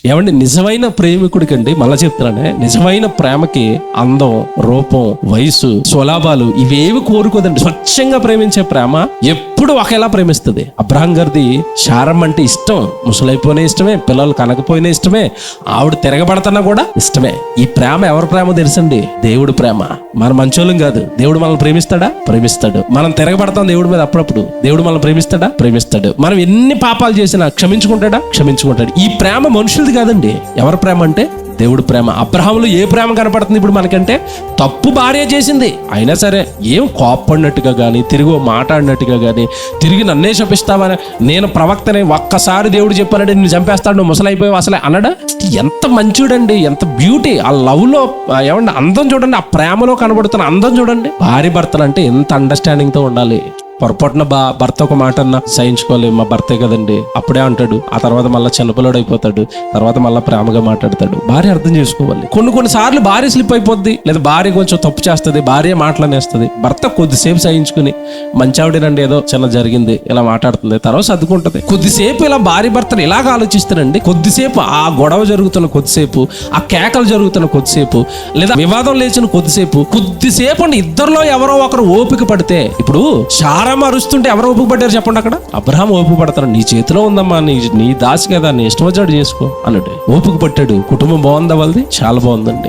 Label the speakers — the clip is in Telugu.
Speaker 1: ఏమండి, నిజమైన ప్రేమికుడికి అండి, మళ్ళా చెప్తున్నానే, నిజమైన ప్రేమకి అందం, రూపం, వయసు, స్వలాభాలు ఇవేవి కోరుకోదండి. స్వచ్ఛంగా ప్రేమించే ప్రేమ ఎప్పుడు ఒకేలా ప్రేమిస్తుంది. అబ్రహాం గారిది శారం అంటే ఇష్టం, ముసలైపోయినా ఇష్టమే, పిల్లలు కనకపోయినా ఇష్టమే, ఆవిడ తిరగబడుతున్నా కూడా ఇష్టమే. ఈ ప్రేమ ఎవరి ప్రేమ తెలుసండి? దేవుడి ప్రేమ. మన మంచోళ్ళం కాదు. దేవుడు మనల్ని ప్రేమిస్తాడా? ప్రేమిస్తాడు. మనం తిరగబడతాం దేవుడి మీద అప్పుడప్పుడు. దేవుడు మనల్ని ప్రేమిస్తాడా? ప్రేమిస్తాడు. మనం ఎన్ని పాపాలు చేసినా క్షమించుకుంటాడా? క్షమించుకుంటాడు. ఈ ప్రేమ మనుషులది కాదండి. ఎవరి ప్రేమ అంటే దేవుడి ప్రేమ. అబ్రహాములో ఏ ప్రేమ కనపడుతుంది ఇప్పుడు మనకంటే? తప్పు భార్య చేసింది, అయినా సరే ఏం కోప్పడినట్టుగా కానీ, తిరిగి మాట్లాడినట్టుగా కానీ, తిరిగి నన్నే చంపిస్తావని, నేను ప్రవక్తనే, ఒక్కసారి దేవుడు చెప్పానంటే నేను చంపేస్తాడు, నువ్వు ముసలైపోయావు అసలే అన్నాడా? ఎంత మంచిడండి, ఎంత బ్యూటీ. ఆ లవ్ లో ఏమండి అందం చూడండి, ఆ ప్రేమలో కనబడుతున్న అందం చూడండి. భార్య భర్తలు అంటే ఎంత అండర్స్టాండింగ్ తో ఉండాలి. పొరపాటున భర్త ఒక మాట అన్నా సహించుకోవాలి, మా భర్తే కదండి, అప్పుడే అంటాడు. ఆ తర్వాత మళ్ళీ చిన్నపిల్లడు అయిపోతాడు, తర్వాత మళ్ళీ ప్రేమగా మాట్లాడతాడు. భార్య అర్థం చేసుకోవాలి. కొన్ని సార్లు భార్య స్లిప్ అయిపోద్ది, లేదా భార్య కొంచెం తప్పు చేస్తుంది, భార్య మాటలనేస్తుంది. భర్త కొద్దిసేపు సహించుకుని, మంచావిడేనండి, ఏదో చిన్న జరిగింది, ఇలా మాట్లాడుతుంది, తర్వాత సర్దుకుంటది. కొద్దిసేపు ఇలా భార్య భర్తలు ఇలాగ ఆలోచిస్తారండి. కొద్దిసేపు ఆ గొడవ జరుగుతున్న కొద్దిసేపు, ఆ కేకలు జరుగుతున్న కొద్దిసేపు, లేదా వివాదం లేచిన కొద్దిసేపు అండి ఇద్దరిలో ఎవరో ఒకరు ఓపిక పడితే, ఇప్పుడు అరుస్తుంటే ఎవరు ఓపిక పడ్డారు చెప్పండి? అక్కడ అబ్రహాం ఓపిక పడతాడు. నీ చేతిలో ఉందమ్మా, నీ దాసి కదా, నీ ఇష్టం వచ్చాడు చేసుకో అన్నట్టు ఓపిక పట్టాడు. కుటుంబం బాగుందా వాళ్ళది? చాలా బాగుందండి.